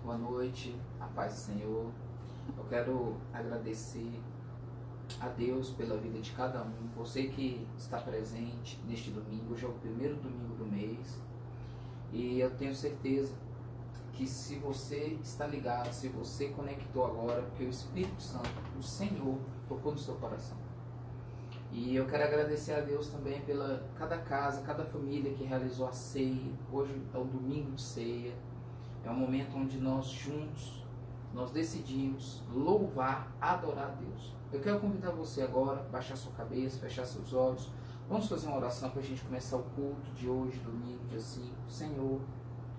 Boa noite, a paz do Senhor. Eu quero agradecer a Deus pela vida de cada um. Você que está presente neste domingo, hoje é o primeiro domingo do mês. E eu tenho certeza que se você está ligado, se você conectou agora, porque o Espírito Santo, o Senhor, tocou no seu coração. E eu quero agradecer a Deus também pela cada casa, cada família que realizou a ceia. Hoje é o domingo de ceia. É um momento onde nós juntos, nós decidimos louvar, adorar a Deus. Eu quero convidar você agora a baixar sua cabeça, fechar seus olhos. Vamos fazer uma oração para a gente começar o culto de hoje, domingo, dia 5. Senhor,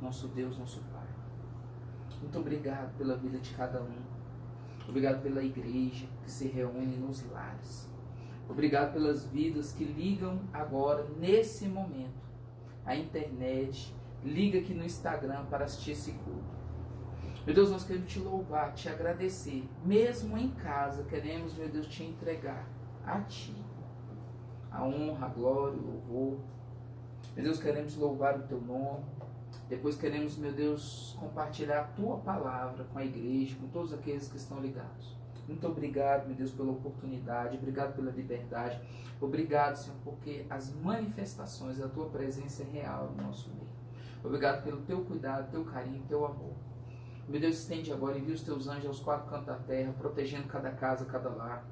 nosso Deus, nosso Pai, muito obrigado pela vida de cada um. Obrigado pela igreja que se reúne nos lares. Obrigado pelas vidas que ligam agora, nesse momento, a internet, liga aqui no Instagram para assistir esse culto. Meu Deus, nós queremos te louvar, te agradecer. Mesmo em casa, queremos, meu Deus, te entregar a Ti a honra, a glória, o louvor. Meu Deus, queremos louvar o Teu nome. Depois queremos, meu Deus, compartilhar a Tua palavra com a igreja, com todos aqueles que estão ligados. Muito obrigado, meu Deus, pela oportunidade. Obrigado pela liberdade. Obrigado, Senhor, porque as manifestações da Tua presença é real no nosso meio. Obrigado pelo Teu cuidado, Teu carinho, Teu amor. Meu Deus, estende agora, envia os Teus anjos aos quatro cantos da terra, protegendo cada casa, cada lar.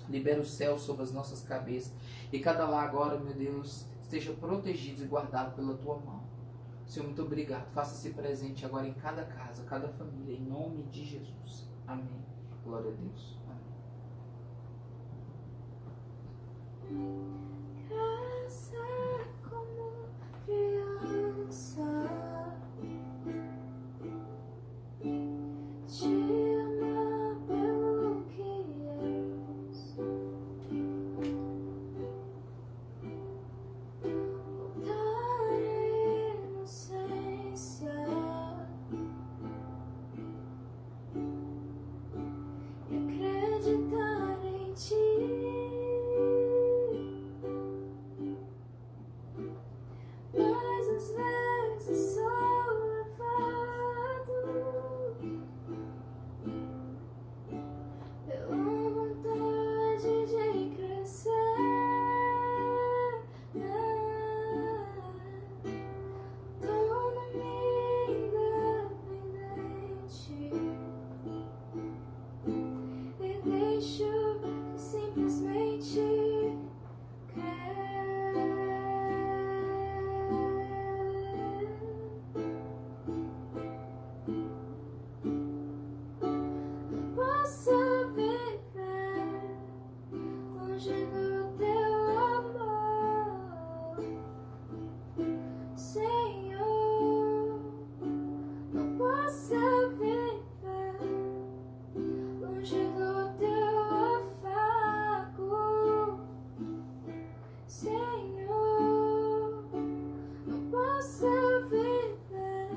Libera o céu sobre as nossas cabeças. E cada lar agora, meu Deus, esteja protegido e guardado pela Tua mão. Senhor, muito obrigado. Faça-se presente agora em cada casa, cada família, em nome de Jesus. Amém. Glória a Deus. Amém. Casa como criança, te ama pelo que és. Voltar à inocência e acreditar em Ti. Mas às vezes sou levado pela vontade de crescer. Torno-me independente e deixo simplesmente posso viver longe do Teu amor, Senhor. Não posso viver longe do Teu afago, Senhor. Não posso viver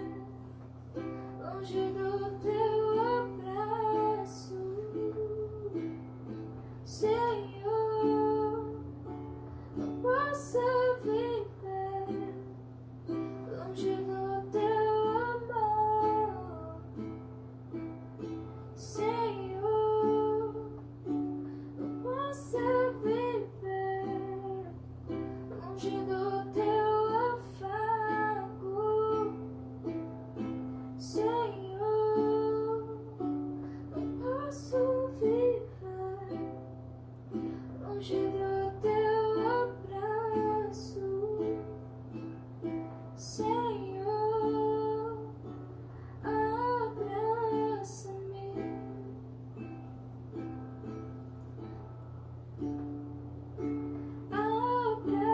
longe do Teu abraço, Senhor. Não posso viver longe do Teu amor, Senhor. Não posso viver longe do Teu afago, Senhor. Não posso viver longe do Teu abraço, Senhor. Abraça-me. Abraça-me.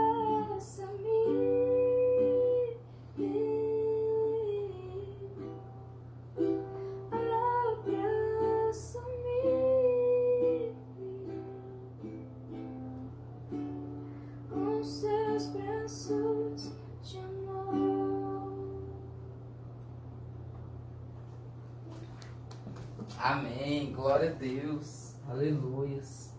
Abraça-me com seus braços de amor. Amém. Glória a Deus. Aleluias.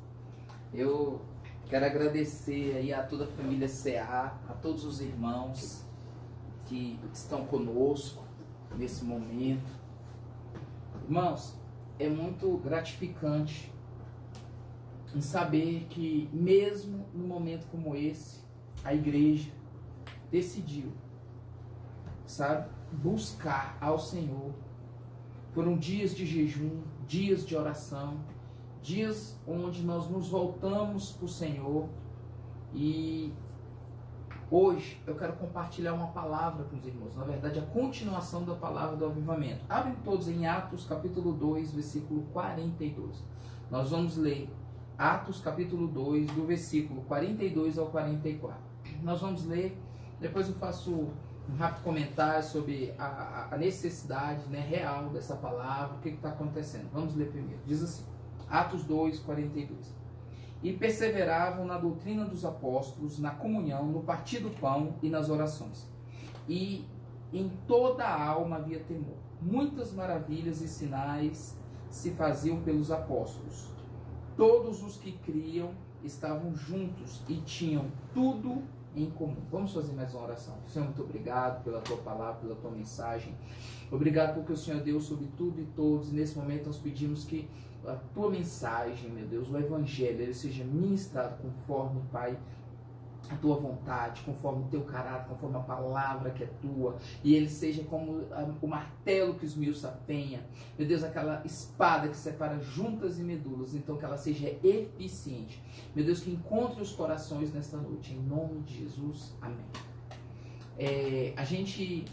Eu quero agradecer aí a toda a família CA, a todos os irmãos que estão conosco nesse momento. Irmãos, é muito gratificante em saber que mesmo num momento como esse, a igreja decidiu, sabe, buscar ao Senhor. Foram dias de jejum, dias de oração, dias onde nós nos voltamos para o Senhor. E hoje eu quero compartilhar uma palavra com os irmãos, na verdade a continuação da palavra do avivamento. Abrem todos em Atos capítulo 2, versículo 42. Nós vamos ler Atos capítulo 2, do versículo 42 ao 44. Nós vamos ler, depois eu faço um rápido comentário sobre a necessidade, né, real dessa palavra, o que está acontecendo. Vamos ler primeiro. Diz assim, Atos 2, 42. E perseveravam na doutrina dos apóstolos, na comunhão, no partir do pão e nas orações. E em toda a alma havia temor. Muitas maravilhas e sinais se faziam pelos apóstolos. Todos os que criam estavam juntos e tinham tudo em comum. Vamos fazer mais uma oração. Senhor, muito obrigado pela tua palavra, pela tua mensagem. Obrigado porque o Senhor deu sobre tudo e todos. E nesse momento nós pedimos que a tua mensagem, meu Deus, o evangelho, ele seja ministrado conforme, Pai, a tua vontade, conforme o teu caráter, conforme a palavra que é tua, e ele seja como o martelo que esmiuça a penha, meu Deus, aquela espada que separa juntas e medulas, então que ela seja eficiente, meu Deus, que encontre os corações nesta noite, em nome de Jesus, amém. A gente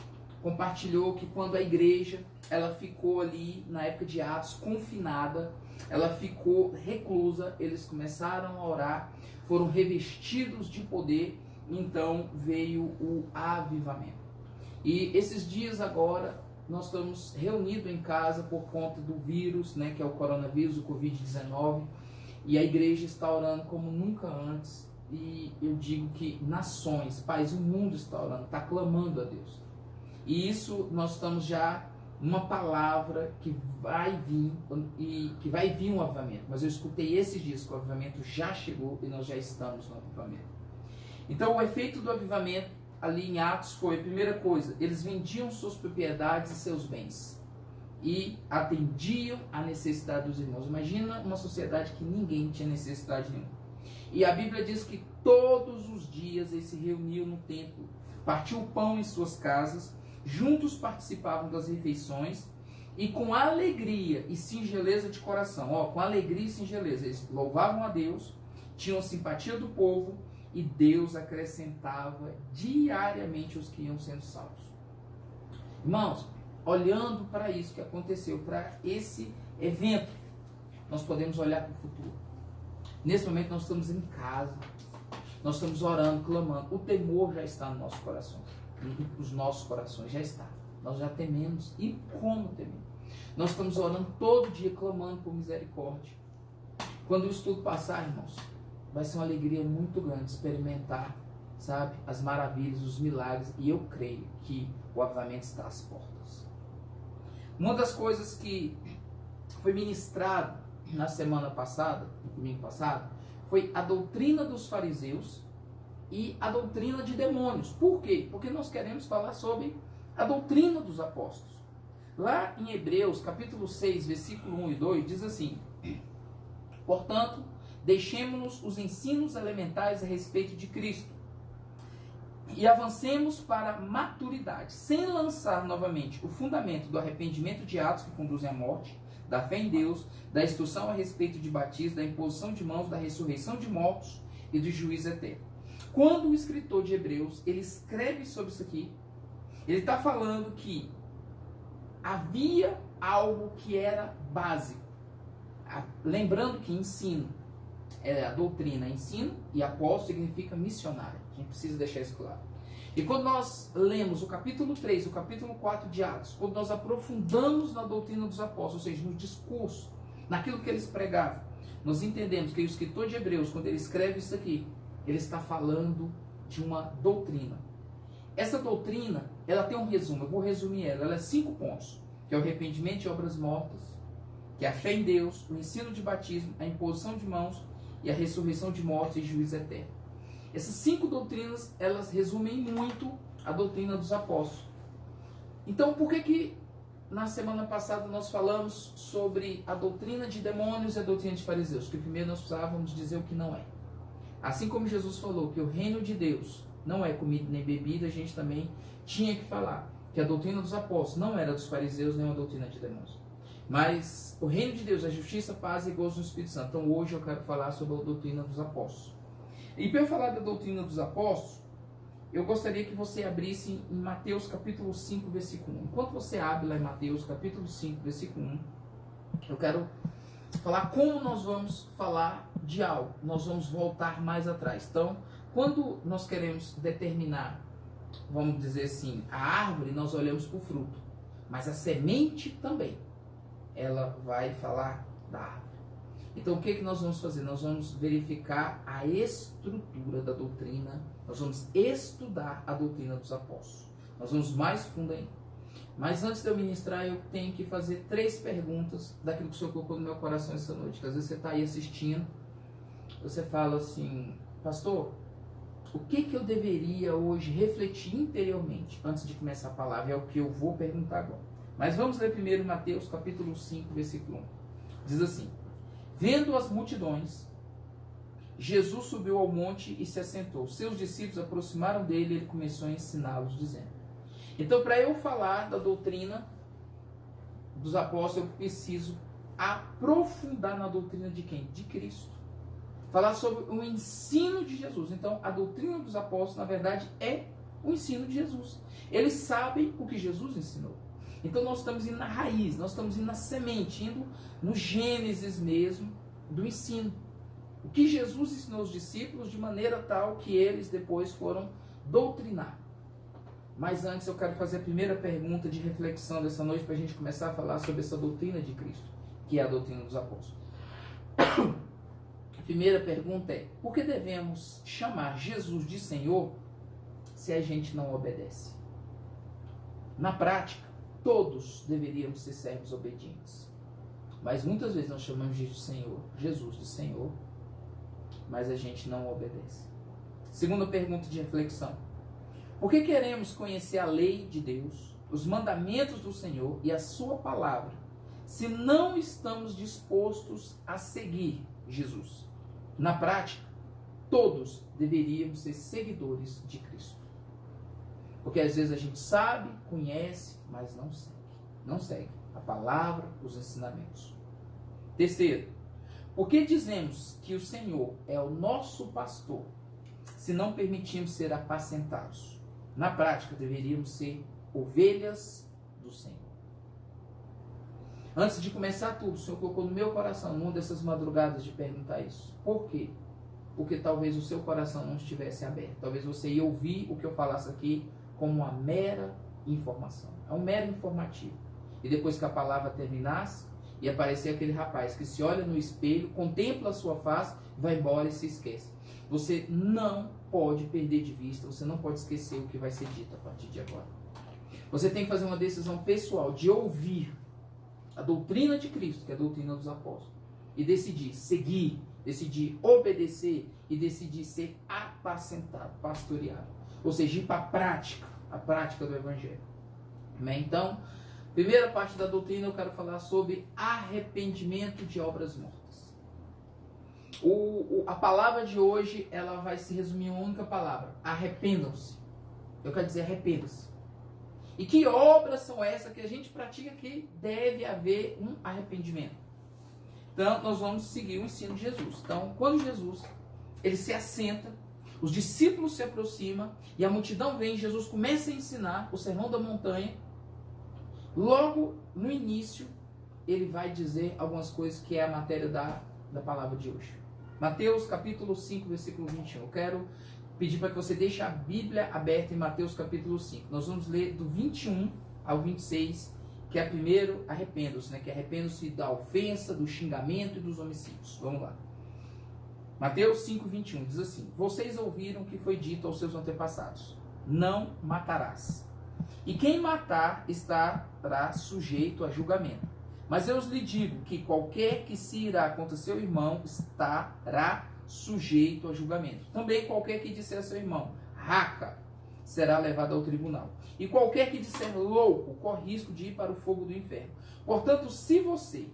compartilhou que quando a igreja, ela ficou ali, na época de Atos, confinada, ela ficou reclusa, eles começaram a orar, foram revestidos de poder, então veio o avivamento. E esses dias agora, nós estamos reunidos em casa por conta do vírus, né, que é o coronavírus, o Covid-19, e a igreja está orando como nunca antes, e eu digo que nações, pais, o mundo está orando, está clamando a Deus. E isso nós estamos já uma palavra que vai vir um avivamento. Mas eu escutei esses dias que o avivamento já chegou e nós já estamos no avivamento. Então o efeito do avivamento ali em Atos foi, a primeira coisa, eles vendiam suas propriedades e seus bens e atendiam à necessidade dos irmãos. Imagina uma sociedade que ninguém tinha necessidade nenhuma. E a Bíblia diz que todos os dias eles se reuniam no templo, partiam o pão em suas casas, juntos participavam das refeições e com alegria e singeleza de coração, com alegria e singeleza, eles louvavam a Deus, tinham simpatia do povo e Deus acrescentava diariamente os que iam sendo salvos. Irmãos, olhando para isso que aconteceu, para esse evento, nós podemos olhar para o futuro. Nesse momento nós estamos em casa, nós estamos orando, clamando, o temor já está no nosso coração. Os nossos corações já está. Nós já tememos. E como tememos? Nós estamos orando todo dia, clamando por misericórdia. Quando isso tudo passar, irmãos, vai ser uma alegria muito grande experimentar, sabe, as maravilhas, os milagres. E eu creio que o avivamento está às portas. Uma das coisas que foi ministrado na semana passada, no domingo passado, foi a doutrina dos fariseus e a doutrina de demônios. Por quê? Porque nós queremos falar sobre a doutrina dos apóstolos. Lá em Hebreus, capítulo 6, versículo 1 e 2, diz assim: portanto, deixemos-nos os ensinos elementares a respeito de Cristo e avancemos para a maturidade, sem lançar novamente o fundamento do arrependimento de atos que conduzem à morte, da fé em Deus, da instrução a respeito de batismo, da imposição de mãos, da ressurreição de mortos e do juízo eterno. Quando o escritor de Hebreus, ele escreve sobre isso aqui, ele está falando que havia algo que era básico. Lembrando que ensino, a doutrina, ensino, e apóstolo significa missionário. A gente precisa deixar isso claro. E quando nós lemos o capítulo 3, o capítulo 4 de Atos, quando nós aprofundamos na doutrina dos apóstolos, ou seja, no discurso, naquilo que eles pregavam, nós entendemos que o escritor de Hebreus, quando ele escreve isso aqui, ele está falando de uma doutrina. Essa doutrina, ela tem um resumo, eu vou resumir ela é 5 pontos, que é o arrependimento de obras mortas, que é a fé em Deus, o ensino de batismo, a imposição de mãos e a ressurreição de mortos e juízo eterno. Essas 5 doutrinas, elas resumem muito a doutrina dos apóstolos. Então, por que na semana passada nós falamos sobre a doutrina de demônios e a doutrina de fariseus, que primeiro nós precisávamos dizer o que não é. Assim como Jesus falou que o reino de Deus não é comida nem bebida, a gente também tinha que falar que a doutrina dos apóstolos não era dos fariseus, nem a doutrina de demônios. Mas o reino de Deus é justiça, paz e gozo no Espírito Santo. Então hoje eu quero falar sobre a doutrina dos apóstolos. E para eu falar da doutrina dos apóstolos, eu gostaria que você abrisse em Mateus capítulo 5, versículo 1. Enquanto você abre lá em Mateus capítulo 5, versículo 1, eu quero falar como nós vamos falar de algo. Nós vamos voltar mais atrás. Então, quando nós queremos determinar, vamos dizer assim, a árvore, nós olhamos para o fruto. Mas a semente também, ela vai falar da árvore. Então, o que nós vamos fazer? Nós vamos verificar a estrutura da doutrina, nós vamos estudar a doutrina dos apóstolos. Nós vamos mais fundo ainda. Mas antes de eu ministrar, eu tenho que fazer 3 perguntas daquilo que o Senhor colocou no meu coração essa noite. Que às vezes você está aí assistindo, você fala assim, pastor, o que eu deveria hoje refletir interiormente antes de começar a palavra? É o que eu vou perguntar agora. Mas vamos ler primeiro Mateus capítulo 5, versículo 1. Diz assim: vendo as multidões, Jesus subiu ao monte e se assentou. Seus discípulos aproximaram dele e ele começou a ensiná-los, dizendo. Então, para eu falar da doutrina dos apóstolos, eu preciso aprofundar na doutrina de quem? De Cristo. Falar sobre o ensino de Jesus. Então, a doutrina dos apóstolos, na verdade, é o ensino de Jesus. Eles sabem o que Jesus ensinou. Então, nós estamos indo na raiz, nós estamos indo na semente, indo no Gênesis mesmo do ensino. O que Jesus ensinou aos discípulos de maneira tal que eles depois foram doutrinar. Mas antes eu quero fazer a primeira pergunta de reflexão dessa noite para a gente começar a falar sobre essa doutrina de Cristo, que é a doutrina dos apóstolos. A primeira pergunta é: por que devemos chamar Jesus de Senhor se a gente não obedece? Na prática, todos deveríamos ser servos obedientes. Mas muitas vezes nós chamamos Jesus de Senhor, mas a gente não obedece. Segunda pergunta de reflexão: por que queremos conhecer a lei de Deus, os mandamentos do Senhor e a sua palavra, se não estamos dispostos a seguir Jesus? Na prática, todos deveríamos ser seguidores de Cristo. Porque às vezes a gente sabe, conhece, mas não segue. Não segue a palavra, os ensinamentos. Terceiro, por que dizemos que o Senhor é o nosso pastor, se não permitimos ser apacentados? Na prática, deveríamos ser ovelhas do Senhor. Antes de começar tudo, o Senhor colocou no meu coração, numa dessas madrugadas, de perguntar isso. Por quê? Porque talvez o seu coração não estivesse aberto. Talvez você ia ouvir o que eu falasse aqui como uma mera informação. É um mero informativo. E depois que a palavra terminasse, ia aparecer aquele rapaz que se olha no espelho, contempla a sua face, vai embora e se esquece. Você não pode perder de vista, você não pode esquecer o que vai ser dito a partir de agora. Você tem que fazer uma decisão pessoal de ouvir a doutrina de Cristo, que é a doutrina dos apóstolos, e decidir seguir, decidir obedecer e decidir ser apacentado, pastoreado. Ou seja, ir para a prática do Evangelho. Amém? Então, primeira parte da doutrina eu quero falar sobre arrependimento de obras mortas. A palavra de hoje, ela vai se resumir em uma única palavra: arrependam-se. Eu quero dizer arrependam-se. E que obras são essas que a gente pratica que deve haver um arrependimento? Então, nós vamos seguir o ensino de Jesus. Então, quando Jesus ele se assenta, os discípulos se aproximam e a multidão vem, Jesus começa a ensinar o Sermão da Montanha. Logo no início, ele vai dizer algumas coisas que é a matéria da palavra de hoje. Mateus capítulo 5, versículo 21. Eu quero pedir para que você deixe a Bíblia aberta em Mateus capítulo 5. Nós vamos ler do 21 ao 26, que é primeiro arrependam-se, né? Que arrependam-se da ofensa, do xingamento e dos homicídios. Vamos lá. Mateus 5, 21 diz assim: vocês ouviram o que foi dito aos seus antepassados: não matarás. E quem matar estará sujeito a julgamento. Mas eu lhe digo que qualquer que se irá contra seu irmão estará sujeito a julgamento. Também qualquer que disser a seu irmão: raca, será levado ao tribunal. E qualquer que disser louco, corre risco de ir para o fogo do inferno. Portanto, se você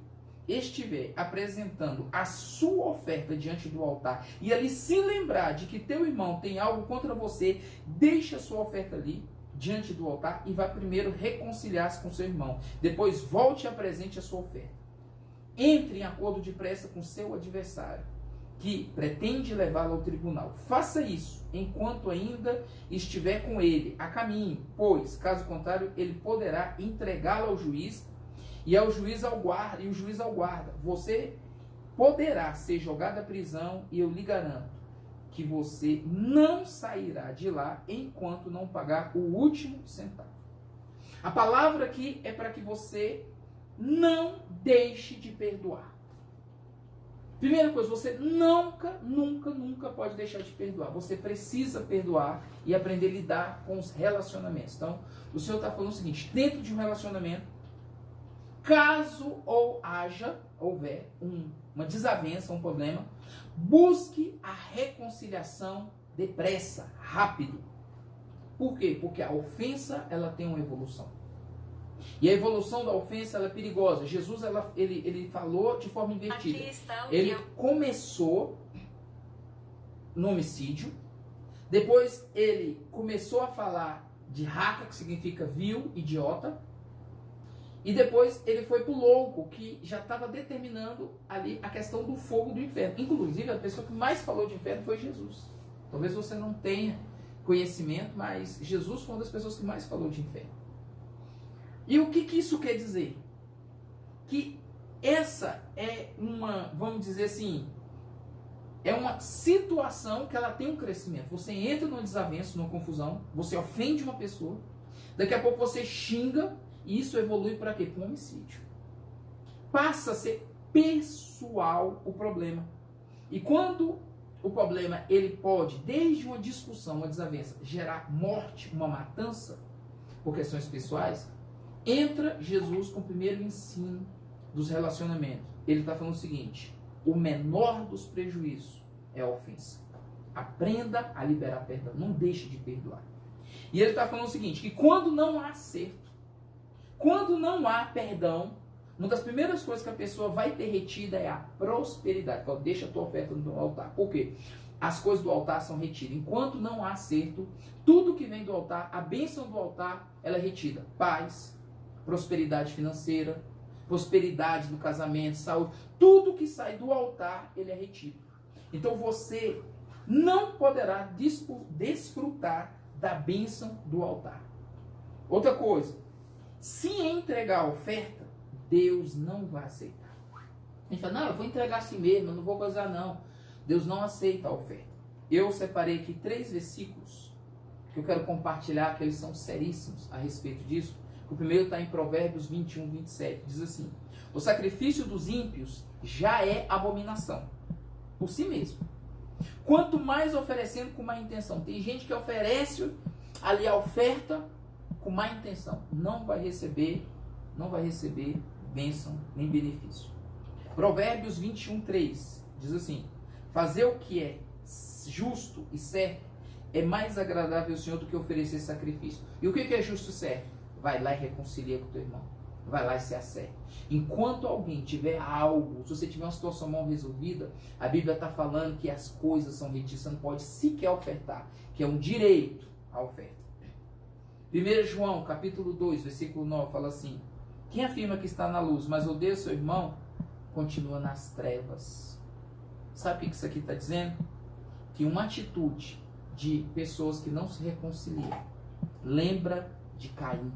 estiver apresentando a sua oferta diante do altar e ali se lembrar de que teu irmão tem algo contra você, deixa a sua oferta ali diante do altar e vá primeiro reconciliar-se com seu irmão. Depois volte e apresente a sua oferta. Entre em acordo depressa com seu adversário, que pretende levá-lo ao tribunal. Faça isso enquanto ainda estiver com ele a caminho, pois, caso contrário, ele poderá entregá-lo ao juiz e o juiz ao guarda. Você poderá ser jogado à prisão e eu lhe garanto que você não sairá de lá enquanto não pagar o último centavo. A palavra aqui é para que você não deixe de perdoar. Primeira coisa, você nunca pode deixar de perdoar. Você precisa perdoar e aprender a lidar com os relacionamentos. Então, o Senhor está falando o seguinte: dentro de um relacionamento, caso houver uma desavença, um problema, busque a reconciliação depressa, rápido. Por quê? Porque a ofensa, ela tem uma evolução. E a evolução da ofensa, ela é perigosa. Jesus, ele falou de forma invertida. Ele começou no homicídio, depois ele começou a falar de raca, que significa vil, idiota, e depois ele foi pro louco, que já estava determinando ali a questão do fogo do inferno. Inclusive, a pessoa que mais falou de inferno foi Jesus. Talvez você não tenha conhecimento, mas Jesus foi uma das pessoas que mais falou de inferno. E o que isso quer dizer? Que essa é vamos dizer assim, é uma situação que ela tem um crescimento. Você entra numa desavença, numa confusão, você ofende uma pessoa, daqui a pouco você xinga, e isso evolui para quê? Para um homicídio. Passa a ser pessoal o problema. E quando o problema, ele pode, desde uma discussão, uma desavença, gerar morte, uma matança, por questões pessoais, entra Jesus com o primeiro ensino dos relacionamentos. Ele está falando o seguinte: o menor dos prejuízos é a ofensa. Aprenda a liberar perdão. Não deixe de perdoar. E ele está falando o seguinte: que quando não há acerto, quando não há perdão, uma das primeiras coisas que a pessoa vai ter retida é a prosperidade. Então, deixa a tua oferta no altar. Por quê? As coisas do altar são retidas. Enquanto não há acerto, tudo que vem do altar, a bênção do altar, ela é retida. Paz, prosperidade financeira, prosperidade no casamento, saúde, tudo que sai do altar, ele é retido. Então você não poderá desfrutar da bênção do altar. Outra coisa, se entregar a oferta, Deus não vai aceitar. A gente fala: não, eu vou entregar assim mesmo, eu não vou gozar não. Deus não aceita a oferta. Eu separei aqui 3 versículos que eu quero compartilhar, que eles são seríssimos a respeito disso. O primeiro está em Provérbios 21, 27. Diz assim: o sacrifício dos ímpios já é abominação, por si mesmo. Quanto mais oferecendo com má intenção. Tem gente que oferece ali a oferta com má intenção. Não vai receber bênção nem benefício. Provérbios 21, 3. Diz assim: fazer o que é justo e certo é mais agradável ao Senhor do que oferecer sacrifício. E o que é justo e certo? Vai lá e reconcilia com o teu irmão. Vai lá e se acerta. Enquanto alguém tiver algo, se você tiver uma situação mal resolvida, a Bíblia está falando que as coisas são retidas. Você não pode sequer ofertar, que é um direito a oferta. 1 João, capítulo 2, versículo 9, fala assim: quem afirma que está na luz, mas odeia seu irmão, continua nas trevas. Sabe o que isso aqui está dizendo? Que uma atitude de pessoas que não se reconciliam lembra de Caim.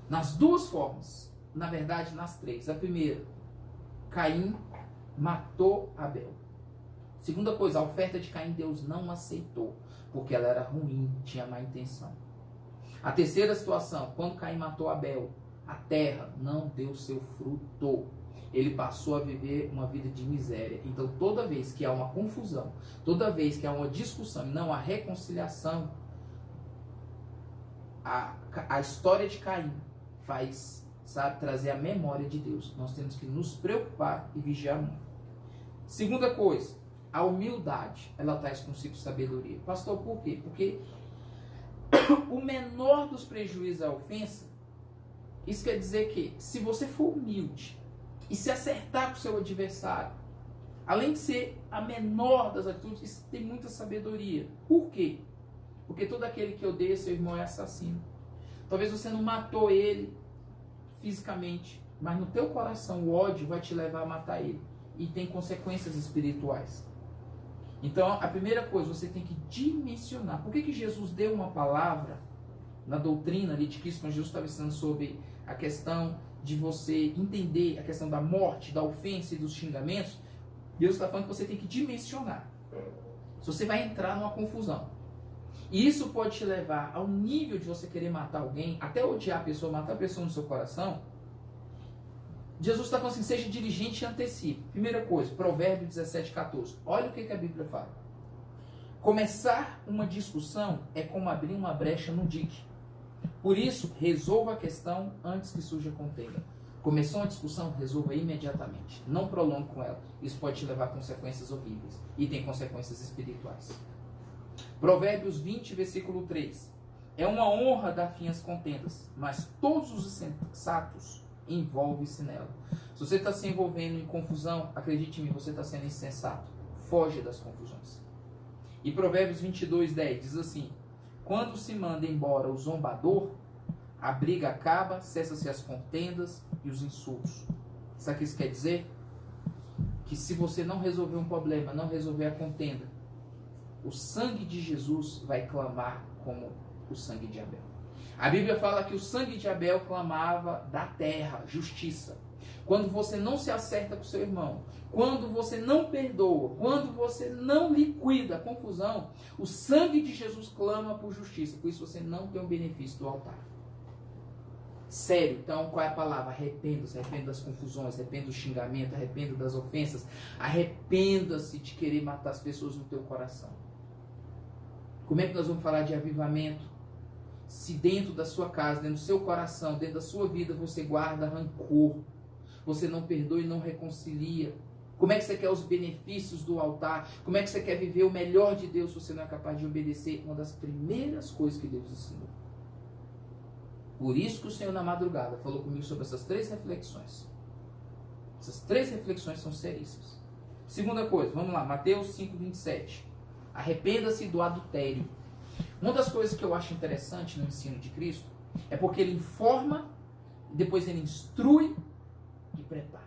Nas duas formas, na verdade nas 3. A primeira, Caim matou Abel. Segunda coisa, a oferta de Caim Deus não aceitou, porque ela era ruim, tinha má intenção. A terceira situação, quando Caim matou Abel, a terra não deu seu fruto. Ele passou a viver uma vida de miséria. Então toda vez que há uma confusão, toda vez que há uma discussão e não há reconciliação, a história de Caim faz, trazer a memória de Deus. Nós temos que nos preocupar e vigiar muito. Segunda coisa, a humildade, ela traz consigo sabedoria. Pastor, por quê? Porque o menor dos prejuízos à ofensa, isso quer dizer que, se você for humilde e se acertar com o seu adversário, além de ser a menor das atitudes, isso tem muita sabedoria. Por quê? Porque todo aquele que odeia seu irmão é assassino. Talvez você não matou ele fisicamente, mas no teu coração o ódio vai te levar a matar ele. E tem consequências espirituais. Então, a primeira coisa, você tem que dimensionar. Por que Jesus deu uma palavra na doutrina ali de Cristo, quando Jesus estava ensinando sobre a questão de você entender a questão da morte, da ofensa e dos xingamentos? Deus está falando que você tem que dimensionar. Se você vai entrar numa confusão. E isso pode te levar ao nível de você querer matar alguém, até odiar a pessoa, matar a pessoa no seu coração. Jesus está falando assim, seja diligente e antecipe. Primeira coisa, Provérbios 17:14. Olha o que a Bíblia fala. Começar uma discussão é como abrir uma brecha no dique. Por isso, resolva a questão antes que surja contenda. Começou uma discussão, resolva imediatamente. Não prolongue com ela. Isso pode te levar a consequências horríveis. E tem consequências espirituais. Provérbios 20, versículo 3. É uma honra dar fim às contendas, mas todos os insensatos envolvem-se nela. Se você está se envolvendo em confusão, acredite em mim, você está sendo insensato. Foge das confusões. E Provérbios 22:10 diz assim: quando se manda embora o zombador, a briga acaba, cessam-se as contendas e os insultos. Sabe o que isso quer dizer? Que se você não resolver um problema, não resolver a contenda, o sangue de Jesus vai clamar como o sangue de Abel. A Bíblia fala que o sangue de Abel clamava da terra, justiça. Quando você não se acerta com seu irmão, quando você não perdoa, quando você não liquida a confusão, o sangue de Jesus clama por justiça. Por isso você não tem o benefício do altar. Sério, então qual é a palavra? Arrependa-se, arrependa das confusões, arrependa do xingamento, arrependa das ofensas, arrependa-se de querer matar as pessoas no teu coração. Como é que nós vamos falar de avivamento? Se dentro da sua casa, dentro do seu coração, dentro da sua vida, você guarda rancor, você não perdoa e não reconcilia. Como é que você quer os benefícios do altar? Como é que você quer viver o melhor de Deus se você não é capaz de obedecer uma das primeiras coisas que Deus ensinou? Por isso que o Senhor na madrugada falou comigo sobre essas 3 reflexões. Essas 3 reflexões são seríssimas. Segunda coisa, vamos lá, Mateus 5:27. Arrependa-se do adultério. Uma das coisas que eu acho interessante no ensino de Cristo é porque ele informa, depois ele instrui e prepara.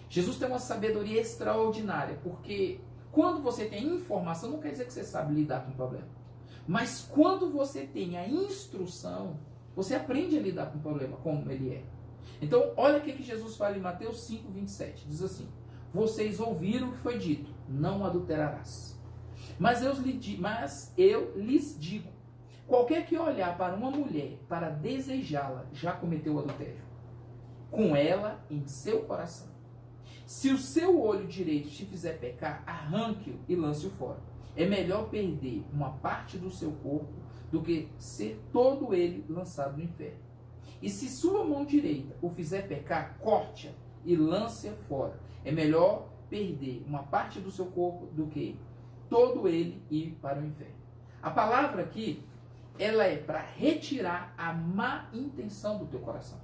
Jesus tem uma sabedoria extraordinária, porque quando você tem informação, não quer dizer que você sabe lidar com o problema. Mas quando você tem a instrução, você aprende a lidar com o problema, como ele é. Então, olha o que Jesus fala em Mateus 5:27. Diz assim: vocês ouviram o que foi dito, não adulterarás. Mas eu lhes digo, qualquer que olhar para uma mulher para desejá-la, já cometeu o adultério com ela em seu coração. Se o seu olho direito te fizer pecar, arranque-o e lance-o fora. É melhor perder uma parte do seu corpo do que ser todo ele lançado no inferno. E se sua mão direita o fizer pecar, corte-a e lance-a fora. É melhor perder uma parte do seu corpo do que todo ele ir para o inferno. A palavra aqui, ela é para retirar a má intenção do teu coração.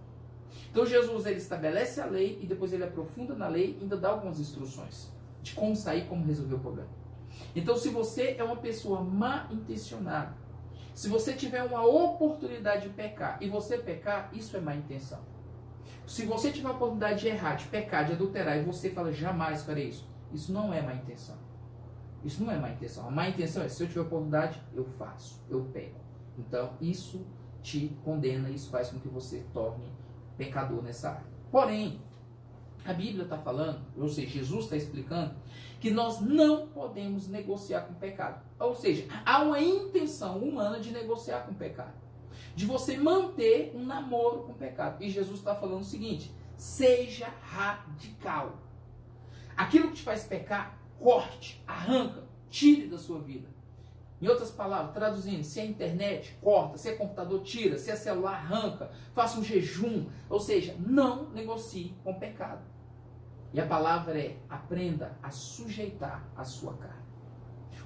Então Jesus, ele estabelece a lei e depois ele aprofunda na lei e ainda dá algumas instruções de como sair, como resolver o problema. Então, se você é uma pessoa má intencionada, se você tiver uma oportunidade de pecar e você pecar, isso é má intenção. Se você tiver a oportunidade de errar, de pecar, de adulterar e você fala, jamais farei isso, isso não é má intenção. Isso não é má intenção. A má intenção é, se eu tiver oportunidade, eu faço, eu pego. Então, isso te condena, isso faz com que você torne pecador nessa área. Porém, a Bíblia está falando, ou seja, Jesus está explicando, que nós não podemos negociar com o pecado. Ou seja, há uma intenção humana de negociar com o pecado. De você manter um namoro com o pecado. E Jesus está falando o seguinte, seja radical. Aquilo que te faz pecar, corte, arranca, tire da sua vida. Em outras palavras, traduzindo, se é internet, corta, se é computador, tira, se é celular, arranca, faça um jejum. Ou seja, não negocie com o pecado. E a palavra é, aprenda a sujeitar a sua carne.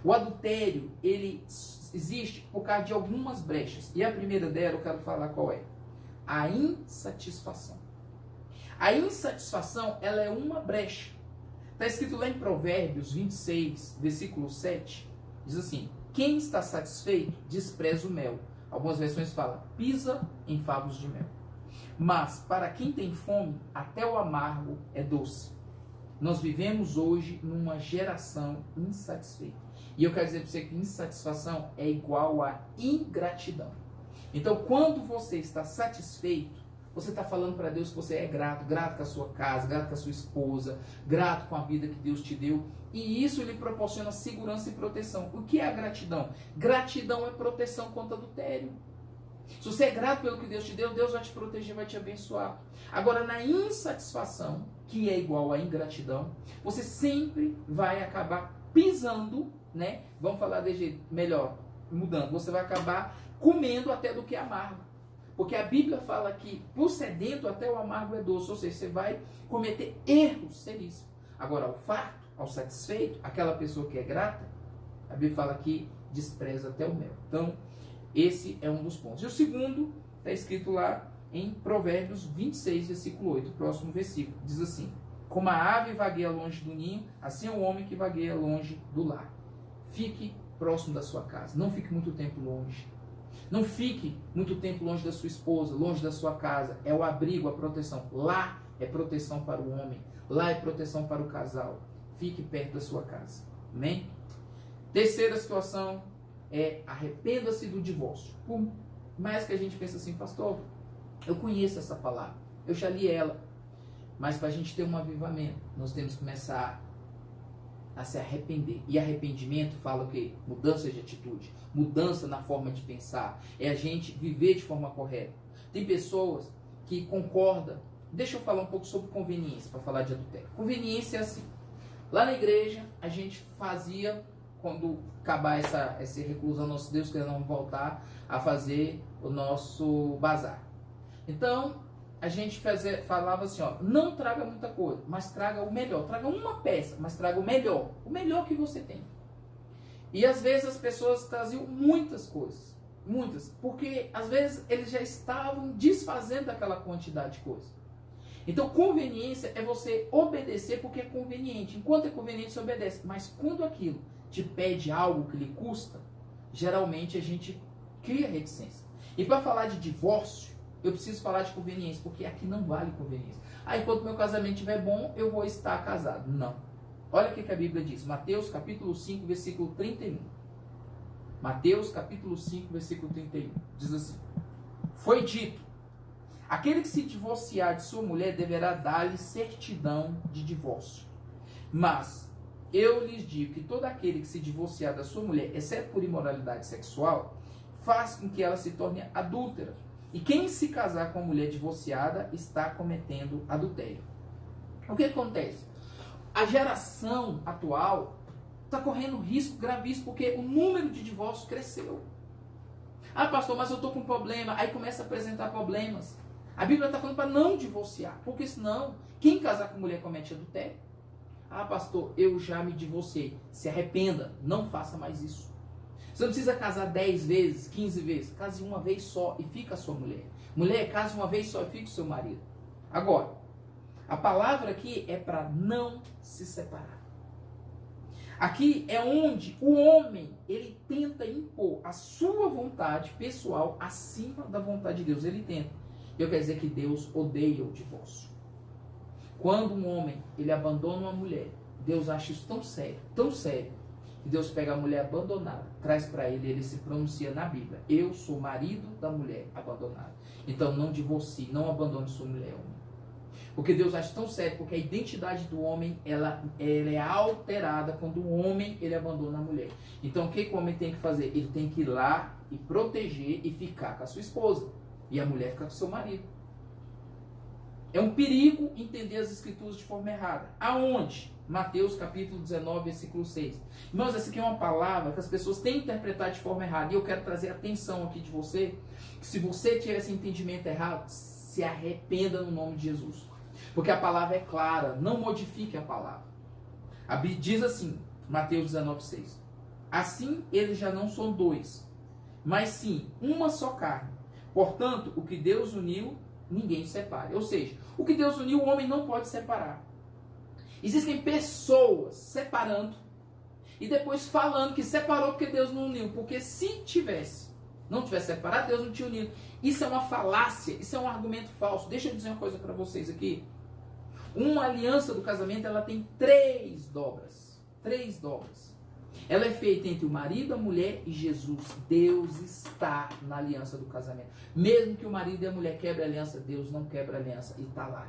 O adultério, ele existe por causa de algumas brechas. E a primeira dela, eu quero falar qual é. A insatisfação. A insatisfação, ela é uma brecha. Está escrito lá em Provérbios 26, versículo 7, diz assim: quem está satisfeito, despreza o mel. Algumas versões falam, pisa em favos de mel. Mas, para quem tem fome, até o amargo é doce. Nós vivemos hoje numa geração insatisfeita. E eu quero dizer para você que insatisfação é igual a ingratidão. Então, quando você está satisfeito, você está falando para Deus que você é grato, grato com a sua casa, grato com a sua esposa, grato com a vida que Deus te deu. E isso lhe proporciona segurança e proteção. O que é a gratidão? Gratidão é proteção contra adultério. Se você é grato pelo que Deus te deu, Deus vai te proteger, vai te abençoar. Agora, na insatisfação, que é igual à ingratidão, você sempre vai acabar pisando, né? Vamos falar de jeito melhor, mudando. Você vai acabar comendo até do que é amargo. Porque a Bíblia fala que por sedento até o amargo é doce. Ou seja, você vai cometer erros seríssimos. Agora, ao farto, ao satisfeito, aquela pessoa que é grata, a Bíblia fala que despreza até o mel. Então, esse é um dos pontos. E o segundo está escrito lá em Provérbios 26, versículo 8, o próximo versículo. Diz assim: como a ave vagueia longe do ninho, assim é o homem que vagueia longe do lar. Fique próximo da sua casa. Não fique muito tempo longe. Não fique muito tempo longe da sua esposa, longe da sua casa. É o abrigo, a proteção. Lá é proteção para o homem. Lá é proteção para o casal. Fique perto da sua casa. Amém? Terceira situação é arrependa-se do divórcio. Por mais que a gente pense assim, pastor, eu conheço essa palavra, eu já li ela. Mas para a gente ter um avivamento, nós temos que começar a se arrepender. E arrependimento fala o quê? Mudança de atitude, mudança na forma de pensar. É a gente viver de forma correta. Tem pessoas que concordam. Deixa eu falar um pouco sobre conveniência, para falar de adultério. Conveniência é assim. Lá na igreja, a gente fazia, quando acabar essa reclusão, nosso Deus querendo vamos voltar a fazer o nosso bazar. Então, a gente falava assim, ó, não traga muita coisa, mas traga o melhor. Traga uma peça, mas traga o melhor que você tem. E às vezes as pessoas traziam muitas coisas, muitas, porque às vezes eles já estavam desfazendo daquela quantidade de coisa. Então, conveniência é você obedecer porque é conveniente. Enquanto é conveniente, você obedece. Mas quando aquilo te pede algo que lhe custa, geralmente a gente cria reticência. E para falar de divórcio, eu preciso falar de conveniência, porque aqui não vale conveniência. Enquanto meu casamento estiver bom, eu vou estar casado. Não. Olha o que a Bíblia diz. Mateus capítulo 5, versículo 31. Mateus capítulo 5, versículo 31. Diz assim: foi dito, aquele que se divorciar de sua mulher deverá dar-lhe certidão de divórcio. Mas eu lhes digo que todo aquele que se divorciar da sua mulher, exceto por imoralidade sexual, faz com que ela se torne adúltera. E quem se casar com uma mulher divorciada está cometendo adultério. O que acontece? A geração atual está correndo risco gravíssimo porque o número de divórcios cresceu. Pastor, mas eu estou com problema. Aí começa a apresentar problemas. A Bíblia está falando para não divorciar, porque senão, quem casar com mulher comete adultério. Pastor, eu já me divorciei. Se arrependa, não faça mais isso. Você não precisa casar 10 vezes, 15 vezes. Case uma vez só e fica a sua mulher. Mulher, case uma vez só e fica o seu marido. Agora, a palavra aqui é para não se separar. Aqui é onde o homem, ele tenta impor a sua vontade pessoal acima da vontade de Deus. Ele tenta. Eu quero dizer que Deus odeia o divórcio. Quando um homem, ele abandona uma mulher, Deus acha isso tão sério, que Deus pega a mulher abandonada, traz para ele, ele se pronuncia na Bíblia: eu sou marido da mulher abandonada. Então não divorcie, não abandone sua mulher, homem. Porque Deus acha tão sério, porque a identidade do homem, ela é alterada quando o homem, ele abandona a mulher. Então o que o homem tem que fazer? Ele tem que ir lá e proteger e ficar com a sua esposa. E a mulher fica com o seu marido. É um perigo entender as escrituras de forma errada. Aonde? Mateus capítulo 19, versículo 6. Irmãos, essa aqui é uma palavra que as pessoas têm interpretado de forma errada. E eu quero trazer a atenção aqui de você, que se você tiver esse entendimento errado, se arrependa no nome de Jesus. Porque a palavra é clara, não modifique a palavra. A Bíblia diz assim, Mateus 19, 6. Assim eles já não são dois, mas sim uma só carne. Portanto, o que Deus uniu, ninguém separe. Ou seja, o que Deus uniu, o homem não pode separar. Existem pessoas separando e depois falando que separou porque Deus não uniu. Porque se não tivesse separado, Deus não tinha unido. Isso é uma falácia, isso é um argumento falso. Deixa eu dizer uma coisa para vocês aqui. Uma aliança do casamento, ela tem 3 dobras. 3 dobras. Ela é feita entre o marido, a mulher e Jesus. Deus está na aliança do casamento. Mesmo que o marido e a mulher quebrem a aliança, Deus não quebra a aliança e está lá.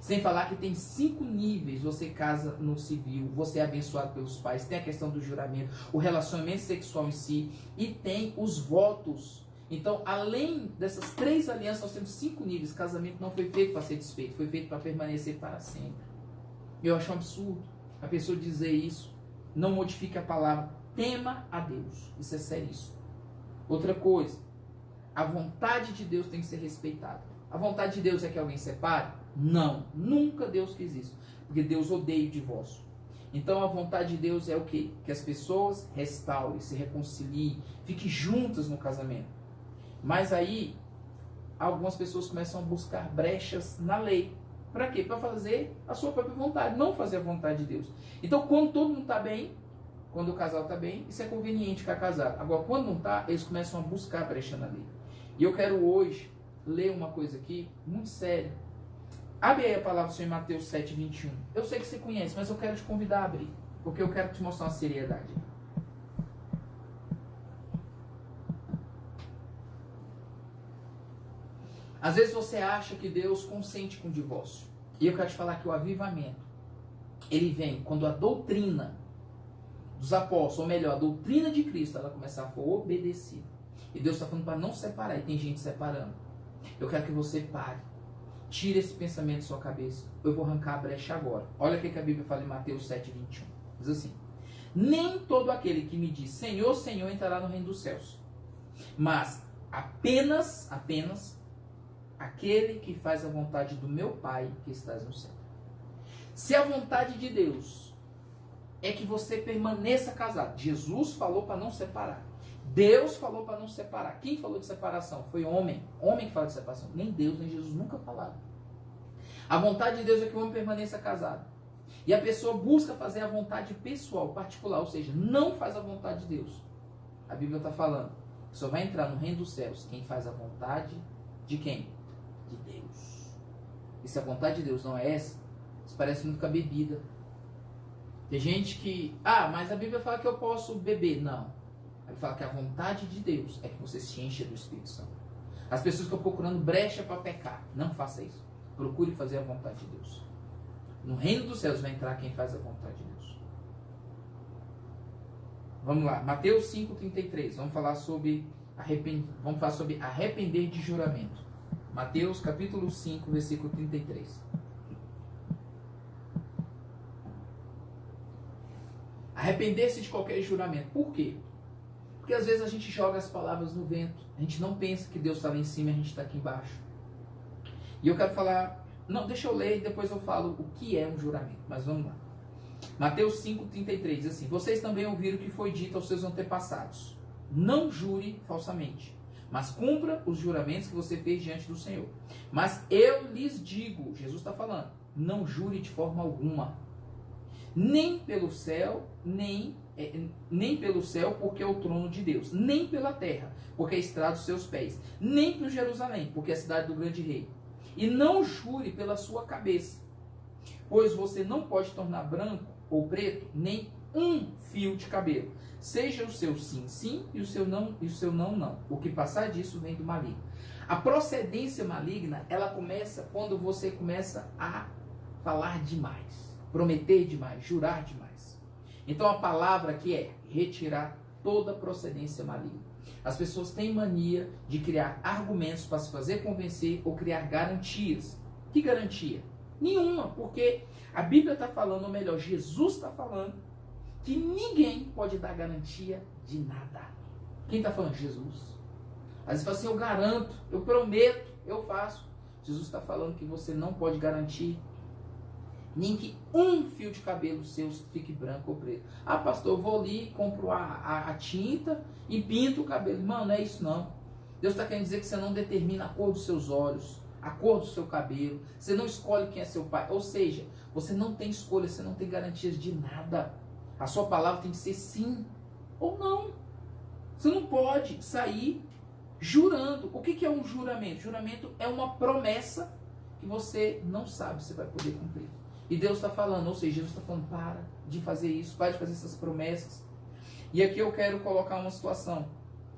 Sem falar que tem 5 níveis. Você casa no civil, você é abençoado pelos pais, tem a questão do juramento, o relacionamento sexual em si e tem os votos. Então, além dessas 3 alianças, nós temos 5 níveis. Casamento não foi feito para ser desfeito, foi feito para permanecer para sempre. Eu acho um absurdo a pessoa dizer isso. Não modifique a palavra. Tema a Deus. Isso é seríssimo. Outra coisa, a vontade de Deus tem que ser respeitada. A vontade de Deus é que alguém separe? Não. Nunca Deus quis isso. Porque Deus odeia o divórcio. Então a vontade de Deus é o quê? Que as pessoas restaurem, se reconciliem, fiquem juntas no casamento. Mas aí, algumas pessoas começam a buscar brechas na lei. Para quê? Para fazer a sua própria vontade, não fazer a vontade de Deus. Então, quando todo mundo está bem, quando o casal está bem, isso é conveniente ficar casado. Agora, quando não está, eles começam a buscar brecha na lei. E eu quero hoje ler uma coisa aqui, muito séria. Abre aí a palavra do Senhor em Mateus 7, 21. Eu sei que você conhece, mas eu quero te convidar a abrir, porque eu quero te mostrar uma seriedade. Às vezes você acha que Deus consente com o divórcio. E eu quero te falar que o avivamento, ele vem quando a doutrina dos apóstolos, ou melhor, a doutrina de Cristo, ela começar a ser obedecida. E Deus está falando para não separar, e tem gente separando. Eu quero que você pare. Tire esse pensamento da sua cabeça. Eu vou arrancar a brecha agora. Olha o que a Bíblia fala em Mateus 7, 21. Diz assim: nem todo aquele que me diz Senhor, Senhor entrará no reino dos céus, mas apenas aquele que faz a vontade do meu Pai que estás no céu. Se a vontade de Deus é que você permaneça casado, Jesus falou para não separar. Deus falou para não separar. Quem falou de separação? Foi homem. Homem que fala de separação. Nem Deus, nem Jesus nunca falaram. A vontade de Deus é que o homem permaneça casado. E a pessoa busca fazer a vontade pessoal, particular, ou seja, não faz a vontade de Deus. A Bíblia está falando que só vai entrar no reino dos céus quem faz a vontade de quem? De Deus. E se a vontade de Deus não é essa, isso parece muito com a bebida. Tem gente que, mas a Bíblia fala que eu posso beber. Não. Ele fala que a vontade de Deus é que você se encha do Espírito Santo. As pessoas que estão procurando brecha para pecar, não faça isso. Procure fazer a vontade de Deus. No reino dos céus vai entrar quem faz a vontade de Deus. Vamos lá, Mateus 5,33. Vamos falar sobre arrepender de juramento. Mateus capítulo 5, versículo 33. Arrepender-se de qualquer juramento. Por quê? Porque às vezes a gente joga as palavras no vento. A gente não pensa que Deus está lá em cima e a gente está aqui embaixo. E eu quero falar... Não, deixa eu ler e depois eu falo o que é um juramento. Mas vamos lá. Mateus 5,33 diz assim: vocês também ouviram o que foi dito aos seus antepassados. Não jure falsamente, mas cumpra os juramentos que você fez diante do Senhor. Mas eu lhes digo, Jesus está falando, não jure de forma alguma. Nem pelo céu, nem pelo céu, porque é o trono de Deus. Nem pela terra, porque é a estrada dos seus pés. Nem por Jerusalém, porque é a cidade do grande rei. E não jure pela sua cabeça, pois você não pode tornar branco ou preto nem um fio de cabelo. Seja o seu sim, sim, e o seu não, não. O que passar disso vem do maligno. A procedência maligna, ela começa quando você começa a falar demais, prometer demais, jurar demais. Então a palavra aqui é retirar toda procedência maligna. As pessoas têm mania de criar argumentos para se fazer convencer ou criar garantias. Que garantia? Nenhuma, porque a Bíblia está falando, ou melhor, Jesus está falando, que ninguém pode dar garantia de nada. Quem está falando? Jesus. Às vezes fala assim, eu garanto, eu prometo, eu faço. Jesus está falando que você não pode garantir Nem que um fio de cabelo seu fique branco ou preto. Ah, pastor, eu vou ali, compro a tinta e pinto o cabelo. Mano, não é isso não. Deus está querendo dizer que você não determina a cor dos seus olhos, a cor do seu cabelo. Você não escolhe quem é seu pai. Ou seja, você não tem escolha, você não tem garantias de nada. A sua palavra tem que ser sim ou não. Você não pode sair jurando. O que é um juramento? Juramento é uma promessa que você não sabe se vai poder cumprir. E Deus está falando, ou seja, Jesus está falando, para de fazer isso, para de fazer essas promessas. E aqui eu quero colocar uma situação.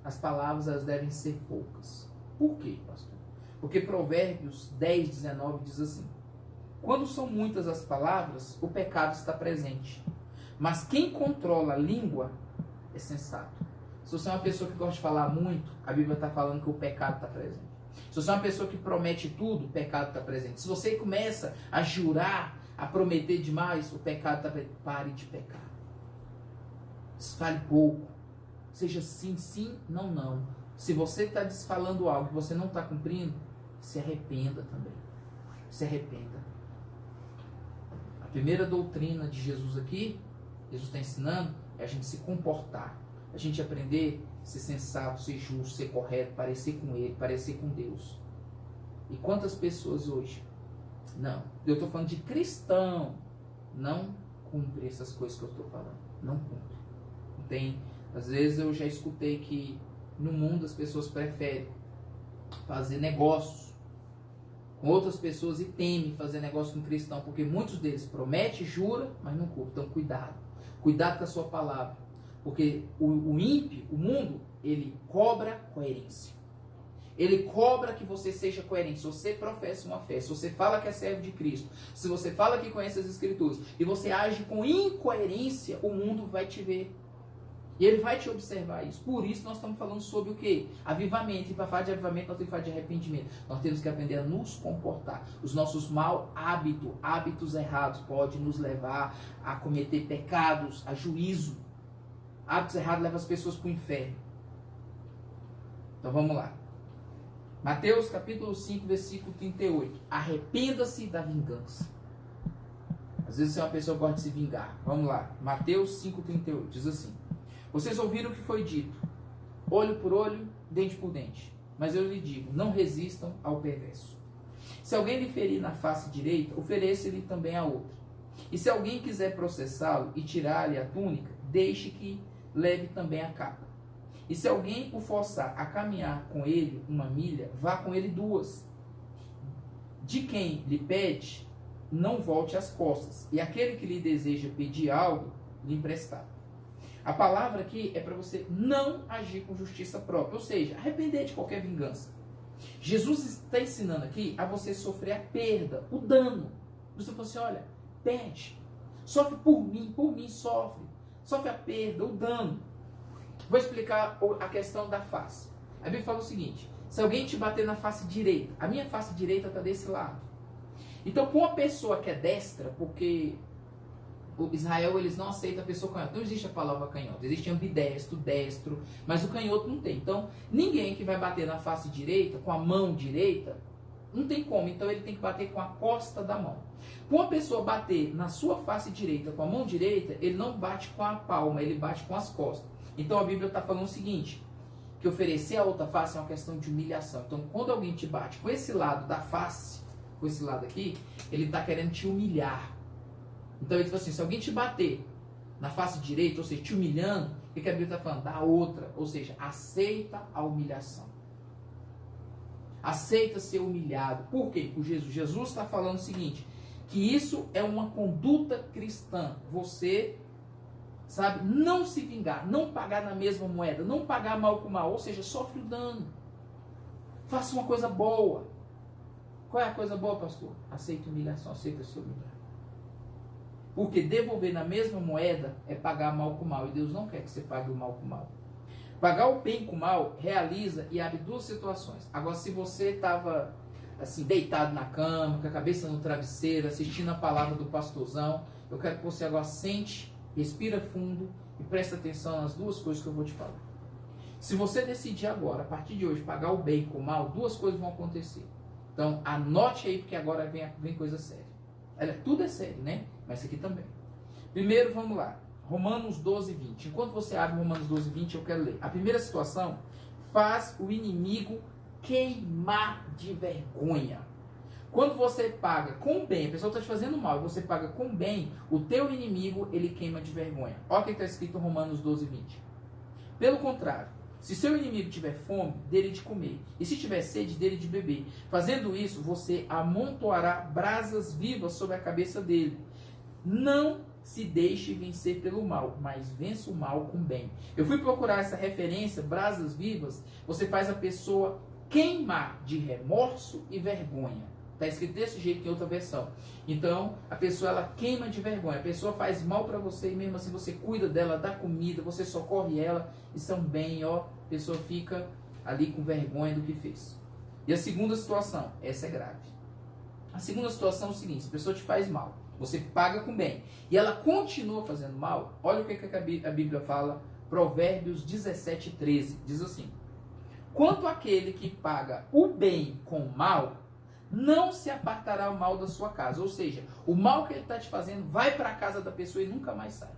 As palavras, elas devem ser poucas. Por quê, pastor? Porque Provérbios 10, 19 diz assim: quando são muitas as palavras, o pecado está presente. Mas quem controla a língua é sensato. Se você é uma pessoa que gosta de falar muito, a Bíblia está falando que o pecado está presente. Se você é uma pessoa que promete tudo, o pecado está presente. Se você começa a jurar, a prometer demais, o pecado está presente. Pare de pecar. Fale pouco. Seja sim, sim, não, não. Se você está desfalando algo que você não está cumprindo, se arrependa também. Se arrependa. A primeira doutrina de Jesus aqui, Jesus está ensinando, é a gente se comportar. A gente aprender a ser sensato, ser justo, ser correto, parecer com Ele, parecer com Deus. E quantas pessoas hoje, não, eu estou falando de cristão, não cumpre essas coisas que eu estou falando. Não cumpre. Não tem. Às vezes eu já escutei que no mundo as pessoas preferem fazer negócios com outras pessoas e temem fazer negócio com cristão, porque muitos deles prometem, jura, mas não cumprem. Então cuidado. Cuidado com a sua palavra. Porque o ímpio, o mundo, ele cobra coerência. Ele cobra que você seja coerente. Se você professa uma fé, se você fala que é servo de Cristo, se você fala que conhece as Escrituras, e você age com incoerência, o mundo vai te ver. E ele vai te observar isso. Por isso nós estamos falando sobre o quê? Avivamento. E para falar de avivamento, nós temos que falar de arrependimento. Nós temos que aprender a nos comportar. Os nossos maus hábitos, hábitos errados, podem nos levar a cometer pecados, a juízo. Hábitos errados levam as pessoas para o inferno. Então vamos lá. Mateus capítulo 5, versículo 38. Arrependa-se da vingança. Às vezes você é uma pessoa que gosta de se vingar. Vamos lá. Mateus 5, 38. Diz assim: vocês ouviram o que foi dito, olho por olho, dente por dente. Mas eu lhe digo, não resistam ao perverso. Se alguém lhe ferir na face direita, ofereça-lhe também a outra. E se alguém quiser processá-lo e tirar-lhe a túnica, deixe que leve também a capa. E se alguém o forçar a caminhar com ele 1 milha, vá com ele 2. De quem lhe pede, não volte as costas. E aquele que lhe deseja pedir algo, lhe emprestar. A palavra aqui é para você não agir com justiça própria, ou seja, arrepender de qualquer vingança. Jesus está ensinando aqui a você sofrer a perda, o dano. Você fala assim, olha, perde, sofre por mim sofre. Sofre a perda, o dano. Vou explicar a questão da face. A Bíblia fala o seguinte, se alguém te bater na face direita, a minha face direita está desse lado. Então, com uma pessoa que é destra, porque o Israel, eles não aceitam a pessoa canhota. Não existe a palavra canhota. Existe ambidestro, destro, mas o canhoto não tem. Então, ninguém que vai bater na face direita, com a mão direita, não tem como. Então, ele tem que bater com a costa da mão. Com uma pessoa bater na sua face direita, com a mão direita, ele não bate com a palma, ele bate com as costas. Então, a Bíblia está falando o seguinte, que oferecer a outra face é uma questão de humilhação. Então, quando alguém te bate com esse lado da face, com esse lado aqui, ele está querendo te humilhar. Então ele diz assim, se alguém te bater na face direita, ou seja, te humilhando, o que a Bíblia está falando? Da outra, ou seja, aceita a humilhação. Aceita ser humilhado. Por quê? Porque Jesus está falando o seguinte, que isso é uma conduta cristã. Você, sabe, não se vingar, não pagar na mesma moeda, não pagar mal com mal, ou seja, sofre o dano. Faça uma coisa boa. Qual é a coisa boa, pastor? Aceita humilhação, aceita ser humilhado. Porque devolver na mesma moeda é pagar mal com mal. E Deus não quer que você pague o mal com mal. Pagar o bem com mal realiza e abre duas situações. Agora, se você estava assim, deitado na cama, com a cabeça no travesseiro, assistindo a palavra do pastorzão, eu quero que você agora sente, respira fundo e preste atenção nas duas coisas que eu vou te falar. Se você decidir agora, a partir de hoje, pagar o bem com o mal, duas coisas vão acontecer. Então, anote aí, porque agora vem coisa séria. Tudo é série, né? Mas isso aqui também. Primeiro, vamos lá. Romanos 12, 20. Enquanto você abre Romanos 12, 20, eu quero ler. A primeira situação, faz o inimigo queimar de vergonha. Quando você paga com bem, a pessoa está te fazendo mal, e você paga com bem, o teu inimigo, ele queima de vergonha. Olha o que está escrito em Romanos 12, 20. Pelo contrário, se seu inimigo tiver fome, dele de comer, e se tiver sede, dele de beber. Fazendo isso, você amontoará brasas vivas sobre a cabeça dele. Não se deixe vencer pelo mal, mas vença o mal com bem. Eu fui procurar essa referência, brasas vivas, você faz a pessoa queimar de remorso e vergonha. Está escrito desse jeito em outra versão. Então, a pessoa ela queima de vergonha. A pessoa faz mal para você e mesmo assim você cuida dela, dá comida, você socorre ela e são bem, ó. A pessoa fica ali com vergonha do que fez. E a segunda situação, essa é grave. A segunda situação é o seguinte, a pessoa te faz mal, você paga com bem e ela continua fazendo mal. Olha o que a Bíblia fala, Provérbios 17, 13. Diz assim: quanto àquele que paga o bem com o mal, não se apartará o mal da sua casa. Ou seja, o mal que ele está te fazendo vai para a casa da pessoa e nunca mais sai.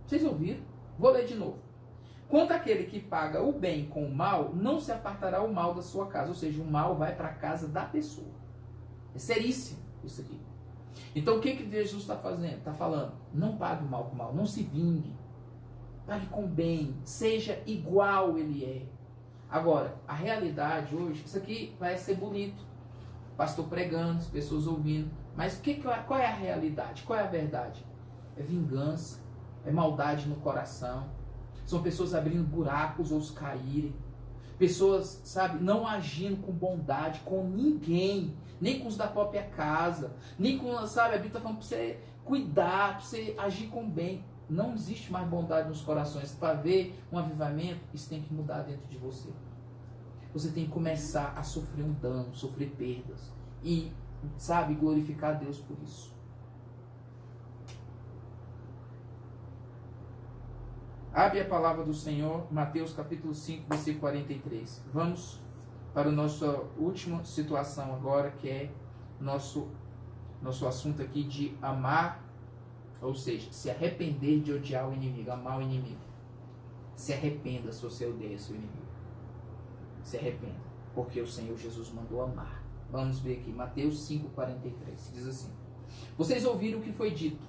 Vocês ouviram? Vou ler de novo. Quanto àquele que paga o bem com o mal, não se apartará o mal da sua casa. Ou seja, o mal vai para a casa da pessoa. É seríssimo isso aqui. Então o que Jesus está fazendo? Está falando, não pague o mal com o mal, não se vingue. Pague com o bem, seja igual ele é. Agora, a realidade hoje, isso aqui vai ser bonito. Pastor pregando, as pessoas ouvindo. Mas qual é a realidade? Qual é a verdade? É vingança, é maldade no coração. São pessoas abrindo buracos ou os caírem. Pessoas, sabe, não agindo com bondade com ninguém. Nem com os da própria casa. Nem com, sabe, a Bíblia está falando para você cuidar, para você agir com bem. Não existe mais bondade nos corações. Para ver um avivamento, isso tem que mudar dentro de você. Você tem que começar a sofrer um dano, sofrer perdas. E, sabe, glorificar a Deus por isso. Abre a palavra do Senhor, Mateus capítulo 5, versículo 43. Vamos para a nossa última situação agora, que é nosso assunto aqui de amar, ou seja, se arrepender de odiar o inimigo, amar o inimigo. Se arrependa se você odeia seu inimigo. Se arrependa, porque o Senhor Jesus mandou amar. Vamos ver aqui, Mateus 5,43, diz assim: vocês ouviram o que foi dito,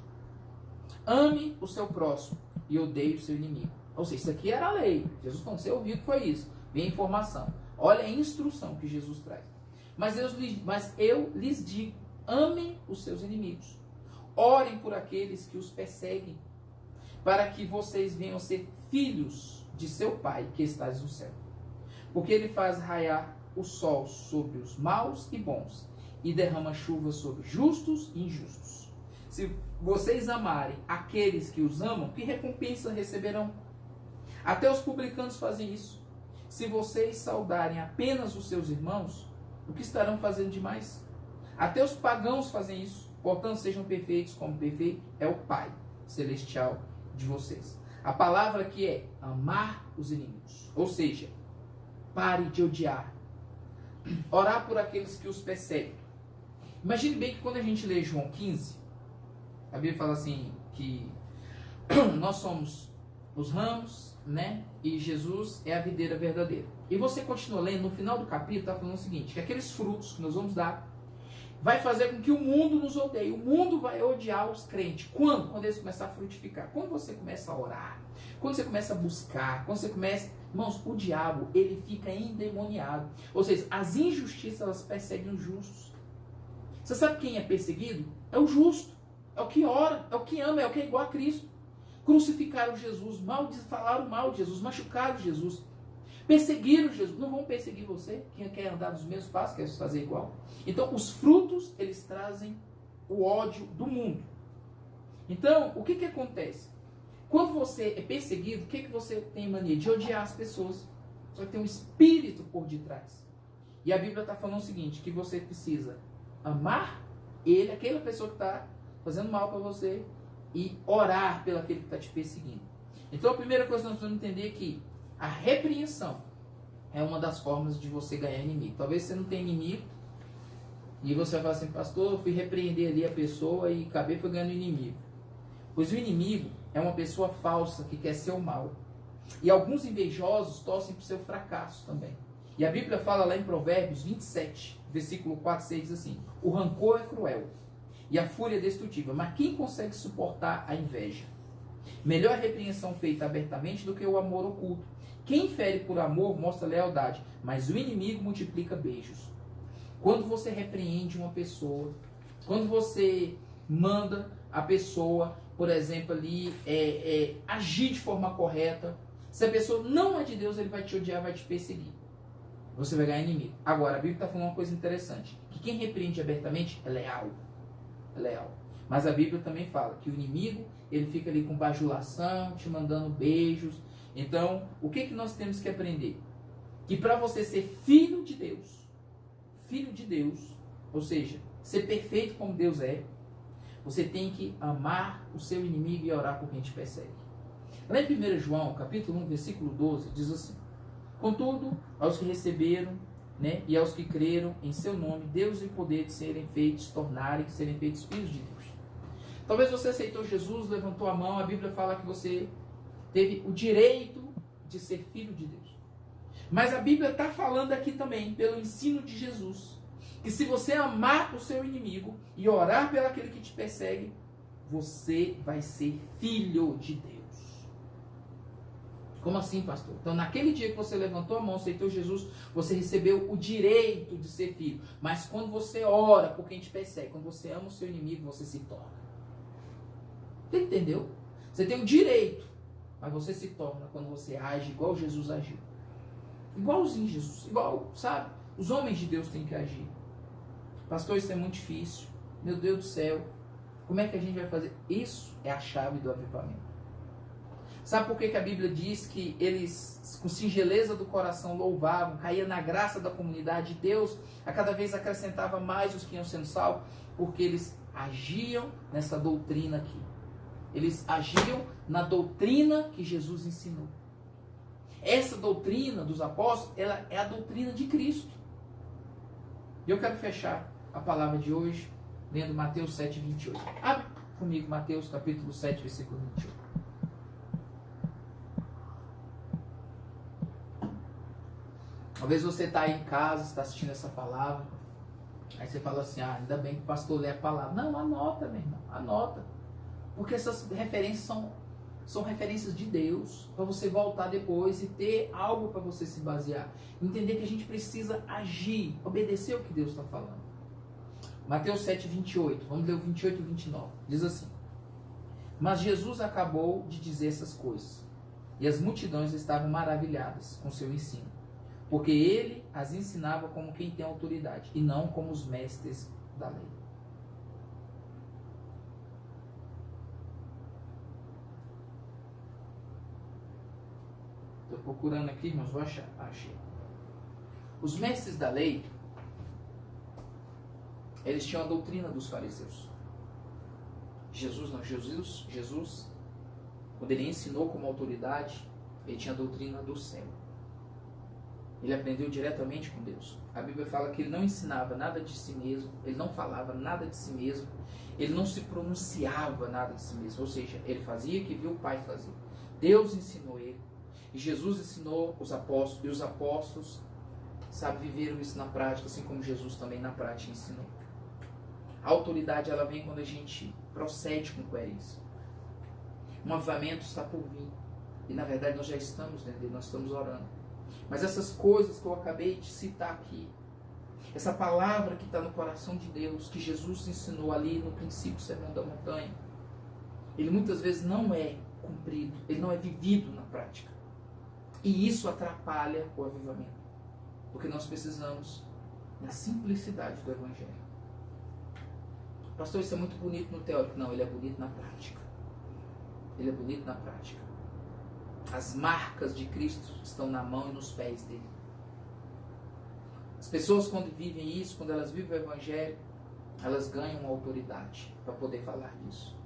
ame o seu próximo e odeie o seu inimigo. Ou seja, isso aqui era a lei. Jesus falou, você ouviu o que foi isso. Vem a informação. Olha a instrução que Jesus traz. Mas eu lhes digo, amem os seus inimigos. Orem por aqueles que os perseguem, para que vocês venham ser filhos de seu Pai que estás no céu. Porque ele faz raiar o sol sobre os maus e bons, e derrama chuva sobre justos e injustos. Se vocês amarem aqueles que os amam, que recompensa receberão? Até os publicanos fazem isso. Se vocês saudarem apenas os seus irmãos, o que estarão fazendo demais? Até os pagãos fazem isso. Portanto, sejam perfeitos como perfeito é o Pai celestial de vocês. A palavra aqui é amar os inimigos. Ou seja, pare de odiar. Orar por aqueles que os perseguem. Imagine bem que quando a gente lê João 15, a Bíblia fala assim, que nós somos os ramos, né? E Jesus é a videira verdadeira. E você continua lendo, no final do capítulo, está falando o seguinte, que aqueles frutos que nós vamos dar, vai fazer com que o mundo nos odeie. O mundo vai odiar os crentes. Quando? Quando eles começam a frutificar. Quando você começa a orar, quando você começa a buscar, quando você começa... Irmãos, o diabo, ele fica endemoniado. Ou seja, as injustiças, elas perseguem os justos. Você sabe quem é perseguido? É o justo. É o que ora, é o que ama, é o que é igual a Cristo. Crucificaram Jesus, falaram mal de Jesus, machucaram Jesus. Perseguiram Jesus. Não vão perseguir você? Quem quer andar nos mesmos passos, quer fazer igual? Então, os frutos, eles trazem o ódio do mundo. Então, o que acontece? Quando você é perseguido, o que você tem mania? De odiar as pessoas. Só que tem um espírito por detrás. E a Bíblia está falando o seguinte, que você precisa amar ele, aquela pessoa que está fazendo mal para você, e orar pelo aquele que está te perseguindo. Então, a primeira coisa que nós vamos entender é que a repreensão é uma das formas de você ganhar inimigo. Talvez você não tenha inimigo, E você vai falar assim, pastor, eu fui repreender ali a pessoa e acabei foi ganhando inimigo. Pois o inimigo é uma pessoa falsa que quer ser o mal. E alguns invejosos torcem para o seu fracasso também. E a Bíblia fala lá em Provérbios 27, versículo 4 e 6, diz assim: o rancor é cruel e a fúria é destrutiva, mas quem consegue suportar a inveja? Melhor a repreensão feita abertamente do que o amor oculto. Quem fere por amor mostra lealdade, mas o inimigo multiplica beijos. Quando você repreende uma pessoa, quando você manda a pessoa, por exemplo, ali, agir de forma correta, se a pessoa não é de Deus, ele vai te odiar, vai te perseguir. Você vai ganhar inimigo. Agora, a Bíblia está falando uma coisa interessante, que quem repreende abertamente é leal. É leal. Mas a Bíblia também fala que o inimigo, ele fica ali com bajulação, te mandando beijos. Então, o que nós temos que aprender? Que para você ser filho de Deus, ou seja, ser perfeito como Deus é, você tem que amar o seu inimigo e orar por quem te persegue. Lá em 1 João, capítulo 1, versículo 12, diz assim: contudo, aos que receberam, e aos que creram em seu nome, Deus e poder de serem feitos filhos de Deus. Talvez você aceitou Jesus, levantou a mão, a Bíblia fala que você teve o direito de ser filho de Deus. Mas a Bíblia está falando aqui também, pelo ensino de Jesus, que se você amar o seu inimigo e orar pelo aquele que te persegue, você vai ser filho de Deus. Como assim, pastor? Então, naquele dia que você levantou a mão, aceitou Jesus, você recebeu o direito de ser filho. Mas quando você ora por quem te persegue, quando você ama o seu inimigo, você se torna. Você entendeu? Você tem o direito, mas você se torna quando você age igual Jesus agiu. Igualzinho Jesus, igual, sabe? Os homens de Deus têm que agir. Pastor, isso é muito difícil. Meu Deus do céu, como é que a gente vai fazer? Isso é a chave do avivamento. Sabe por que a Bíblia diz que eles, com singeleza do coração, louvavam, caía na graça da comunidade de Deus, a cada vez acrescentava mais os que iam sendo salvos? Porque eles agiam nessa doutrina aqui. Eles agiam na doutrina que Jesus ensinou. Essa doutrina dos apóstolos, ela é a doutrina de Cristo. E eu quero fechar a palavra de hoje lendo Mateus 7, 28. Abre comigo Mateus capítulo 7, versículo 28. Talvez você está aí em casa, está assistindo essa palavra, aí você fala assim, ainda bem que o pastor lê a palavra. Não, anota, meu irmão, anota. Porque essas referências são referências de Deus, para você voltar depois e ter algo para você se basear. Entender que a gente precisa agir, obedecer o que Deus está falando. Mateus 7, 28, vamos ler o 28 e 29. Diz assim: mas Jesus acabou de dizer essas coisas, e as multidões estavam maravilhadas com seu ensino, porque ele as ensinava como quem tem autoridade, e não como os mestres da lei. Estou procurando aqui, irmãos, vou achar. Achei. Os mestres da lei, eles tinham a doutrina dos fariseus. Jesus, quando ele ensinou como autoridade, ele tinha a doutrina do céu. Ele aprendeu diretamente com Deus. A Bíblia fala que ele não ensinava nada de si mesmo, ele não falava nada de si mesmo, ele não se pronunciava nada de si mesmo. Ou seja, ele fazia o que viu o Pai fazer. Deus ensinou ele. E Jesus ensinou os apóstolos, e os apóstolos, viveram isso na prática, assim como Jesus também na prática ensinou. A autoridade, ela vem quando a gente procede com coerência. Um avivamento está por vir. E na verdade nós já estamos dentro dele, nós estamos orando. Mas essas coisas que eu acabei de citar aqui, essa palavra que está no coração de Deus, que Jesus ensinou ali no princípio do Sermão da Montanha, ele muitas vezes não é cumprido, ele não é vivido na prática. E isso atrapalha o avivamento. Porque nós precisamos da simplicidade do Evangelho. Pastor, isso é muito bonito no teórico. Não, ele é bonito na prática. Ele é bonito na prática. As marcas de Cristo estão na mão e nos pés dele. As pessoas, quando vivem isso, quando elas vivem o Evangelho, elas ganham autoridade para poder falar disso.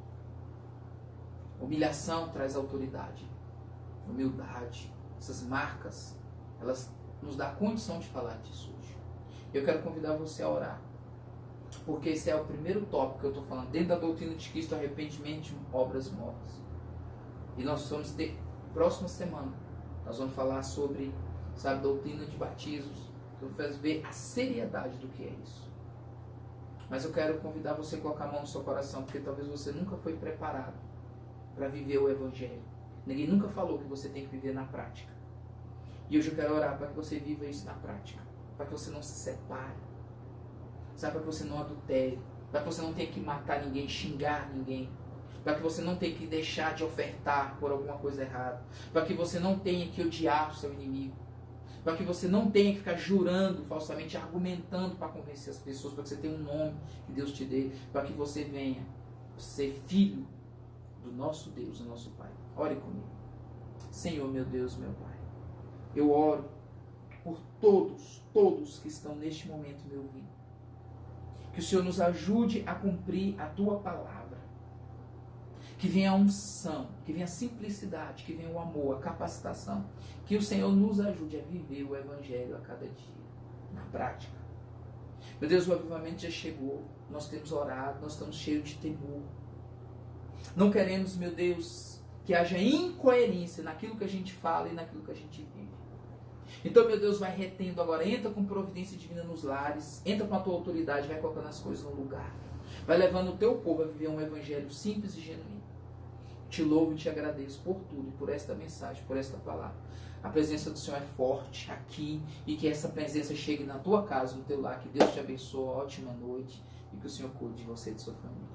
Humilhação traz autoridade. Humildade. Essas marcas, elas nos dão condição de falar disso hoje. Eu quero convidar você a orar. Porque esse é o primeiro tópico que eu estou falando. Dentro da doutrina de Cristo, arrependimento de obras mortas. E nós vamos ter, próxima semana, nós vamos falar sobre, sabe, doutrina de batismos. Eu vou ver a seriedade do que é isso. Mas eu quero convidar você a colocar a mão no seu coração, porque talvez você nunca foi preparado para viver o Evangelho. Ninguém nunca falou que você tem que viver na prática. E hoje eu quero orar para que você viva isso na prática. Para que você não se separe. Sabe, para que você não adultere. Para que você não tenha que matar ninguém, xingar ninguém. Para que você não tenha que deixar de ofertar por alguma coisa errada. Para que você não tenha que odiar o seu inimigo. Para que você não tenha que ficar jurando falsamente, argumentando para convencer as pessoas, para que você tenha um nome que Deus te dê, para que você venha ser filho do nosso Deus, do nosso Pai. Ore comigo. Senhor, meu Deus, meu Pai, eu oro por todos que estão neste momento me ouvindo. Que o Senhor nos ajude a cumprir a Tua palavra. Que venha a unção, que venha a simplicidade, que venha o amor, a capacitação. Que o Senhor nos ajude a viver o Evangelho a cada dia, na prática. Meu Deus, o avivamento já chegou, nós temos orado, nós estamos cheios de temor. Não queremos, meu Deus, que haja incoerência naquilo que a gente fala e naquilo que a gente vive. Então, meu Deus, vai retendo agora, entra com providência divina nos lares, entra com a Tua autoridade, vai colocando as coisas no lugar. Vai levando o Teu povo a viver um Evangelho simples e genuíno. Te louvo e te agradeço por tudo, por esta mensagem, por esta palavra. A presença do Senhor é forte aqui e que essa presença chegue na tua casa, no teu lar. Que Deus te abençoe, ótima noite e que o Senhor cuide de você e de sua família.